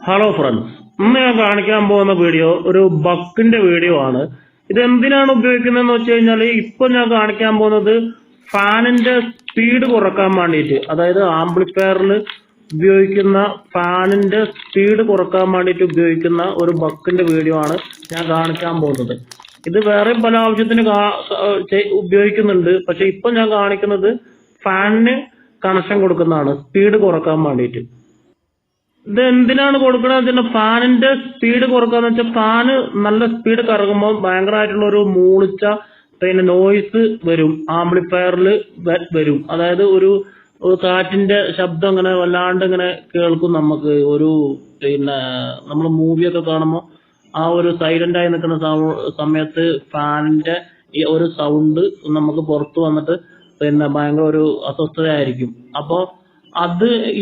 Hello friends, ഇന്ന് ഞാൻ കാണിക്കാൻ പോകുന്ന വീഡിയോ ഒരു ബക്കിന്റെ വീഡിയോ ആണ്. ഇത് എന്തിനാണ് ഉപയോഗിക്കുന്നതെന്ന് വെച്ച് കഴിഞ്ഞാൽ, ഇപ്പൊ ഞാൻ കാണിക്കാൻ പോകുന്നത് ഫാനിന്റെ സ്പീഡ് കുറക്കാൻ വേണ്ടിയിട്ട്, അതായത് ആംപ്ലിഫയറിൽ ഉപയോഗിക്കുന്ന ഫാനിന്റെ സ്പീഡ് കുറക്കാൻ വേണ്ടിയിട്ട് ഉപയോഗിക്കുന്ന ഒരു ബക്കിന്റെ വീഡിയോ ആണ് ഞാൻ കാണിക്കാൻ പോകുന്നത്. ഇത് വേറെ പല ആവശ്യത്തിന് ഉപയോഗിക്കുന്നുണ്ട്, പക്ഷെ ഇപ്പൊ ഞാൻ കാണിക്കുന്നത് ഫാനിന് കണക്ഷൻ കൊടുക്കുന്നതാണ് സ്പീഡ് കുറക്കാൻ വേണ്ടിയിട്ട്. ഇത് എന്തിനാണ് കൊടുക്കുന്നത്? ഫാനിന്റെ സ്പീഡ് കുറക്കാന്ന് വെച്ചാൽ, ഫാന് നല്ല സ്പീഡ് കറങ്ങുമ്പോൾ ഭയങ്കരമായിട്ടുള്ള ഒരു മൂളിച്ച നോയ്സ് വരും, ആംപ്ലിഫയറിൽ വരും. അതായത് ഒരു കാറ്റിന്റെ ശബ്ദം ഇങ്ങനെ വല്ലാണ്ട് ഇങ്ങനെ കേൾക്കും. നമുക്ക് ഒരു നമ്മൾ മൂവിയൊക്കെ കാണുമ്പോൾ ആ ഒരു സൈലന്റ് ആയി നിൽക്കുന്ന സമയത്ത് ഫാനിന്റെ ഈ ഒരു സൗണ്ട് നമുക്ക് പുറത്തു വന്നിട്ട് ഭയങ്കര ഒരു അസ്വസ്ഥതയായിരിക്കും. അപ്പോ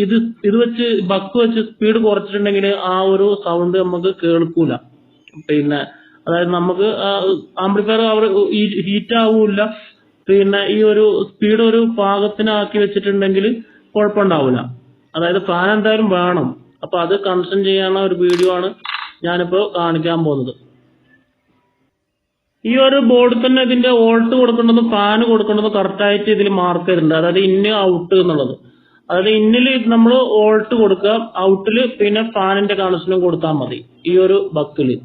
ഇത് വെച്ച് ബക്ക് വെച്ച് സ്പീഡ് കുറച്ചിട്ടുണ്ടെങ്കിൽ ആ ഒരു സൗണ്ട് നമുക്ക് കേൾക്കൂല. അതായത് നമുക്ക് ആംപ്ലിഫയർ ഹീറ്റ് ആവൂല. ഈ ഒരു സ്പീഡ് ഒരു പാകത്തിനാക്കി വെച്ചിട്ടുണ്ടെങ്കിൽ കുഴപ്പമുണ്ടാവില്ല. അതായത് ഫാൻ എന്തായാലും വേണം. അപ്പൊ അത് കണക്ഷൻ ചെയ്യാനുള്ള ഒരു വീഡിയോ ആണ് ഞാനിപ്പോ കാണിക്കാൻ പോകുന്നത്. ഈ ഒരു ബോർഡിൽ തന്നെ ഇതിന്റെ വോൾട്ട് കൊടുക്കേണ്ടതും ഫാന് കൊടുക്കേണ്ടതും കറക്റ്റ് ആയിട്ട് ഇതിൽ മാർക്ക് ചെയ്തിട്ടുണ്ട്. അതായത് ഇന്ന് ഔട്ട് എന്നുള്ളത്. അതായത് ഇന്നില് നമ്മൾ വോൾട്ട് കൊടുക്കുക, ഔട്ടില് ഫാനിന്റെ കണക്ഷനും കൊടുത്താൽ മതി ഈ ഒരു ബക്കില്.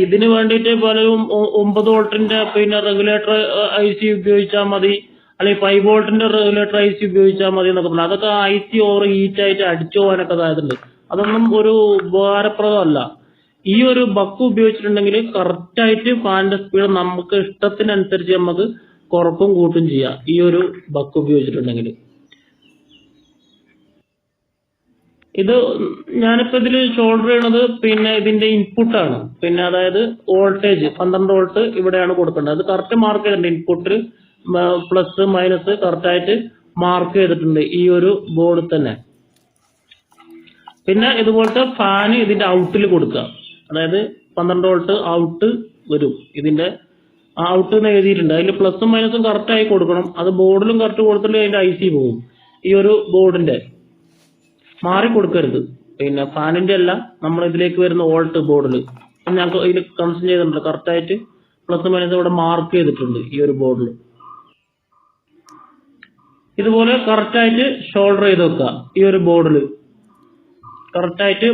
ഇതിന് വേണ്ടിയിട്ട് പലരും 9 വോൾട്ടിന്റെ റെഗുലേറ്റർ IC ഉപയോഗിച്ചാൽ മതി, അല്ലെങ്കിൽ 5 വോൾട്ടിന്റെ റെഗുലേറ്റർ IC ഉപയോഗിച്ചാൽ മതി എന്നൊക്കെ പറഞ്ഞു. അതൊക്കെ IC ഓവർ ഹീറ്റ് ആയിട്ട് അടിച്ചു പോകാനൊക്കെ അതായതുണ്ട്. അതൊന്നും ഒരു ഉപകാരപ്രദമല്ല. ഈ ഒരു ബക്ക് ഉപയോഗിച്ചിട്ടുണ്ടെങ്കിൽ കറക്റ്റ് ആയിട്ട് ഫാനിന്റെ സ്പീഡ് നമുക്ക് ഇഷ്ടത്തിനനുസരിച്ച് നമുക്ക് കുറക്കും കൂട്ടും ചെയ്യാം ഈ ഒരു ബക്ക് ഉപയോഗിച്ചിട്ടുണ്ടെങ്കിൽ. ഇത് ഞാനിപ്പോ ഇതില് ഷോൾഡർ ചെയ്യണത് ഇതിന്റെ ഇൻപുട്ടാണ്. അതായത് വോൾട്ടേജ് 12 വോൾട്ട് ഇവിടെയാണ് കൊടുക്കേണ്ടത്. അത് കറക്റ്റ് മാർക്ക് ചെയ്തിട്ടുണ്ട്. ഇൻപുട്ടിൽ പ്ലസ് മൈനസ് കറക്റ്റ് ആയിട്ട് മാർക്ക് ചെയ്തിട്ടുണ്ട് ഈ ഒരു ബോർഡിൽ തന്നെ. ഇതുപോലത്തെ ഫാന് ഇതിന്റെ ഔട്ടിൽ കൊടുക്കുക. അതായത് 12 വോൾട്ട് ഔട്ട് വരും. ഇതിന്റെ ഔട്ട് എന്ന് എഴുതിയിട്ടുണ്ട്. അതിൽ പ്ലസും മൈനസും കറക്റ്റ് ആയി കൊടുക്കണം. അത് ബോർഡിലും കറക്റ്റ് കൊടുത്തില്ലെങ്കിൽ അതിന്റെ IC പോകും. ഈ ഒരു ബോർഡിന്റെ മാറി കൊടുക്കരുത്. ഫാനിന്റെ അല്ല, നമ്മൾ ഇതിലേക്ക് വരുന്ന വോൾട്ട് ബോർഡിൽ ഞങ്ങൾക്ക് ഇതിൽ കണക്ഷൻ ചെയ്തിട്ടുണ്ട്. കറക്റ്റ് ആയിട്ട് പ്ലസ് മൈനസ് ഇവിടെ മാർക്ക് ചെയ്തിട്ടുണ്ട് ഈ ഒരു ബോർഡിൽ. ഇതുപോലെ കറക്റ്റ് ആയിട്ട് ഷോൾഡർ ചെയ്ത് വെക്കുക. ഈ ഒരു ബോർഡിൽ കറക്റ്റ് ആയിട്ട്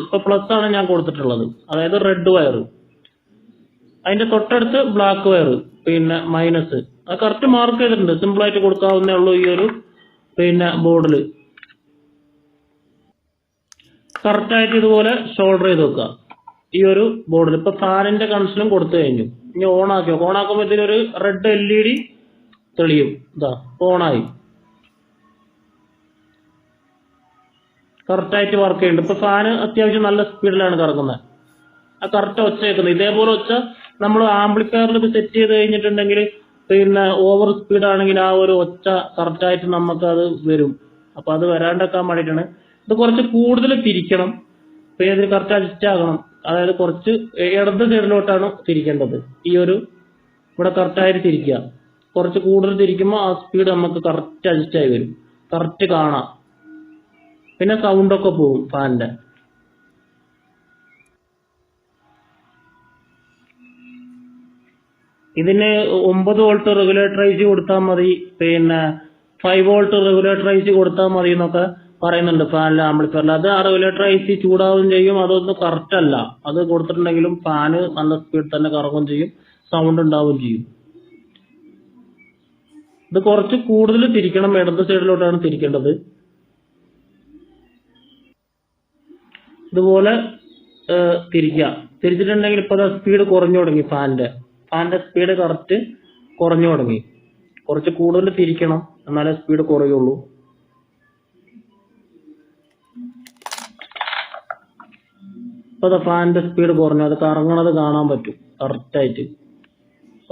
ഇപ്പൊ പ്ലസ് ആണ് ഞാൻ കൊടുത്തിട്ടുള്ളത്, അതായത് റെഡ് വയർ. അതിന്റെ തൊട്ടടുത്ത് ബ്ലാക്ക് വയർ, മൈനസ്. അത് കറക്റ്റ് മാർക്ക് ചെയ്തിട്ടുണ്ട്. സിമ്പിൾ ആയിട്ട് കൊടുക്കാവുന്നേ ഉള്ളൂ. ഈ ഒരു ബോർഡിൽ കറക്റ്റ് ആയിട്ട് ഇതുപോലെ ഷോൾഡർ ചെയ്ത് വെക്കുക ഈ ഒരു ബോർഡിൽ. ഇപ്പൊ ഫാനിന്റെ കണക്ഷനും കൊടുത്തു കഴിഞ്ഞു. ഇനി ഓൺ ആക്കി നോക്കുക. ഓൺ ആക്കുമ്പോൾ ഇതിലൊരു റെഡ് LED തെളിയും. ഇതാ ഓണായി. കറക്റ്റ് ആയിട്ട് വർക്ക് ചെയ്യുന്നുണ്ട്. ഇപ്പൊ ഫാന് അത്യാവശ്യം നല്ല സ്പീഡിലാണ് കറങ്ങുന്നത്. ആ കറക്റ്റ് ഒച്ച കേൾക്കുന്നത്. ഇതേപോലെ ഒച്ച നമ്മൾ ആംപ്ലിഫയറിൽ ഇത് സെറ്റ് ചെയ്ത് കഴിഞ്ഞിട്ടുണ്ടെങ്കിൽ ഓവർ സ്പീഡ് ആണെങ്കിൽ ആ ഒരു ഒച്ച കറക്റ്റ് ആയിട്ട് നമുക്ക് അത് വരും. അപ്പൊ അത് വരാണ്ടിരിക്കാൻ വേണ്ടിയിട്ടാണ്. ഇത് കുറച്ച് കൂടുതൽ തിരിക്കണം. ഇതിൽ കറക്റ്റ് അഡ്ജസ്റ്റ് ആകണം. അതായത് കുറച്ച് ഇടത് സൈഡിലോട്ടാണ് തിരിക്കേണ്ടത്. ഈ ഒരു ഇവിടെ കറക്റ്റ് ആയിട്ട് തിരിക്കുക. കുറച്ച് കൂടുതൽ തിരിക്കുമ്പോൾ ആ സ്പീഡ് നമുക്ക് കറക്റ്റ് അഡ്ജസ്റ്റ് ആയി വരും. കറക്റ്റ് കാണാം. സൗണ്ടൊക്കെ പോകും ഫാനിന്റെ. ഇതിന് 9 വോൾട്ട് റെഗുലേറ്റർ IC കൊടുത്താൽ മതി, 5 വോൾട്ട് റെഗുലേറ്റർ IC കൊടുത്താൽ മതി എന്നൊക്കെ പറയുന്നുണ്ട് ഫാനിലെ ആംപ്ലിഫയറിൽ. അത് ആ റെഗുലേറ്റർ IC ചൂടാവുകയും ചെയ്യും. അതൊന്നും കറക്റ്റ് അല്ല. അത് കൊടുത്തിട്ടുണ്ടെങ്കിലും ഫാന് നല്ല സ്പീഡ് തന്നെ കറങ്ങുകയും ചെയ്യും, സൗണ്ട് ഉണ്ടാവുകയും ചെയ്യും. ഇത് കുറച്ച് കൂടുതൽ തിരിക്കണം. ഇടത് സൈഡിലോട്ടാണ് തിരിക്കേണ്ടത്. ഇതുപോലെ തിരിക്കുക. തിരിച്ചിട്ടുണ്ടെങ്കിൽ ഇപ്പൊ സ്പീഡ് കുറഞ്ഞു തുടങ്ങി. ഫാനിന്റെ സ്പീഡ് കറക്റ്റ് കുറഞ്ഞു തുടങ്ങി. കുറച്ച് കൂടുതൽ തിരിക്കണം, എന്നാലേ സ്പീഡ് കുറയുള്ളൂ. ഇപ്പൊ ഫാനിന്റെ സ്പീഡ് കുറഞ്ഞു. അത് കറങ്ങണത് കാണാൻ പറ്റും കറക്റ്റ് ആയിട്ട്.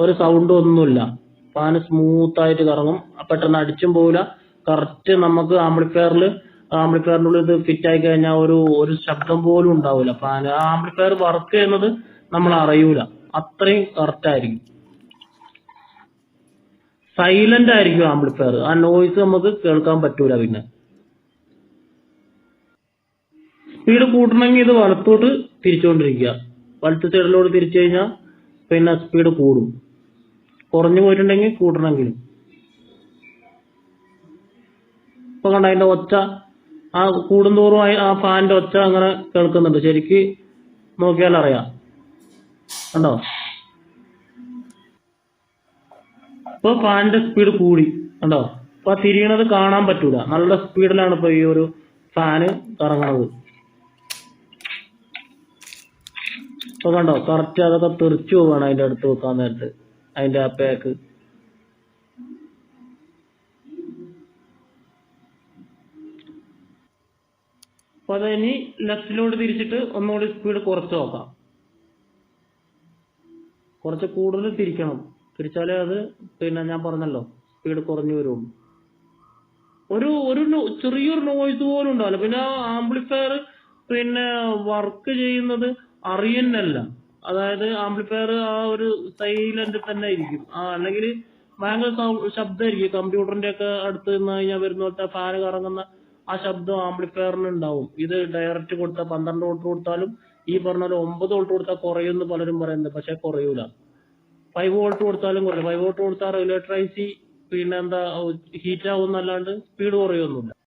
ഒരു സൗണ്ട് ഒന്നുമില്ല. ഫാന് സ്മൂത്ത് ആയിട്ട് കറങ്ങും. പെട്ടെന്ന് അടിച്ചും പോവില്ല. കറക്റ്റ് നമുക്ക് ആംപ്ലിഫയറിന്റെ ഉള്ളിൽ ഇത് ഫിറ്റ് ആയി കഴിഞ്ഞാൽ ഒരു ശബ്ദം പോലും ഉണ്ടാവില്ല. ഫാൻ ആംപ്ലിഫയർ വർക്ക് ചെയ്യുന്നത് നമ്മൾ അറിയൂല. അത്രയും കറക്റ്റ് ആയിരിക്കും. സൈലന്റ് ആയിരിക്കും ആംപ്ലിഫയർ. ആ നോയ്സ് നമുക്ക് കേൾക്കാൻ പറ്റൂല. സ്പീഡ് കൂട്ടണമെങ്കിൽ ഇത് വലത്തോട്ട് തിരിച്ചുകൊണ്ടിരിക്കുക. വലത്ത് സൈഡിലോട്ട് തിരിച്ചു കഴിഞ്ഞാൽ പിന്നെ സ്പീഡ് കൂടും. കുറഞ്ഞു പോയിട്ടുണ്ടെങ്കിൽ കൂട്ടണമെങ്കിലും. ഇപ്പൊ കണ്ട അതിന്റെ ഒച്ച ആ കൂടുന്തോറും ആ ഫാനിന്റെ ഒച്ച അങ്ങനെ കേൾക്കുന്നുണ്ട്. ശരിക്ക് നോക്കിയാൽ അറിയാം. കണ്ടോ? ഇപ്പൊ ഫാനിന്റെ സ്പീഡ് കൂടി. കണ്ടോ? ഇപ്പൊ തിരിയണത് കാണാൻ പറ്റൂല. നല്ല സ്പീഡിലാണ് ഇപ്പൊ ഈ ഒരു ഫാന് കറങ്ങണത്. ഇപ്പൊ കണ്ടോ? കറക്റ്റ് അതൊക്കെ തെറിച്ചു പോവാണ് അതിന്റെ അടുത്ത് വെക്കാൻ നേരത്ത്. അതിന്റെ ആ പാക്ക്. അപ്പൊ അത് ഇനി ലെഫ്റ്റിലോട്ട് തിരിച്ചിട്ട് ഒന്നുകൂടി സ്പീഡ് കുറച്ച് നോക്കാം. കുറച്ച് കൂടുതൽ തിരിക്കണം. തിരിച്ചാലേ അത് പിന്നെ ഞാൻ പറഞ്ഞല്ലോ സ്പീഡ് കുറഞ്ഞു വരുള്ളൂ. ഒരു ചെറിയൊരു നോയ്സ് പോലും ഉണ്ടാവില്ല. പിന്നെ ആംപ്ലിഫയർ പിന്നെ വർക്ക് ചെയ്യുന്നത് അറിയുന്നല്ല. അതായത് ആംപ്ലിഫയർ ആ ഒരു സൈലന്റ് തന്നെ ആയിരിക്കും. അല്ലെങ്കിൽ ഭയങ്കര ശബ്ദമായിരിക്കും. കമ്പ്യൂട്ടറിന്റെ ഒക്കെ അടുത്ത് നിന്ന് കഴിഞ്ഞാൽ വരുന്ന പോലത്തെ ഫാന് കറങ്ങുന്ന ആ ശബ്ദം ആംപ്ലിഫയറിന് ഉണ്ടാവും. ഇത് ഡയറക്റ്റ് കൊടുത്താൽ 12 വോൾട്ട് കൊടുത്താലും ഈ പറഞ്ഞ പോലെ 9 വോൾട്ട് കൊടുത്താൽ കുറയുമെന്ന് പലരും പറയുന്നത്. പക്ഷെ കുറയൂല. 5 വോൾട്ട് കൊടുത്താലും കുറയില്ല. 5 വോൾട്ട് കൊടുത്താൽ റെഗുലേറ്റർ ഐസി പിന്നെ എന്താ ഹീറ്റ് ആവും എന്നല്ലാണ്ട് സ്പീഡ് കുറയൊന്നുമില്ല.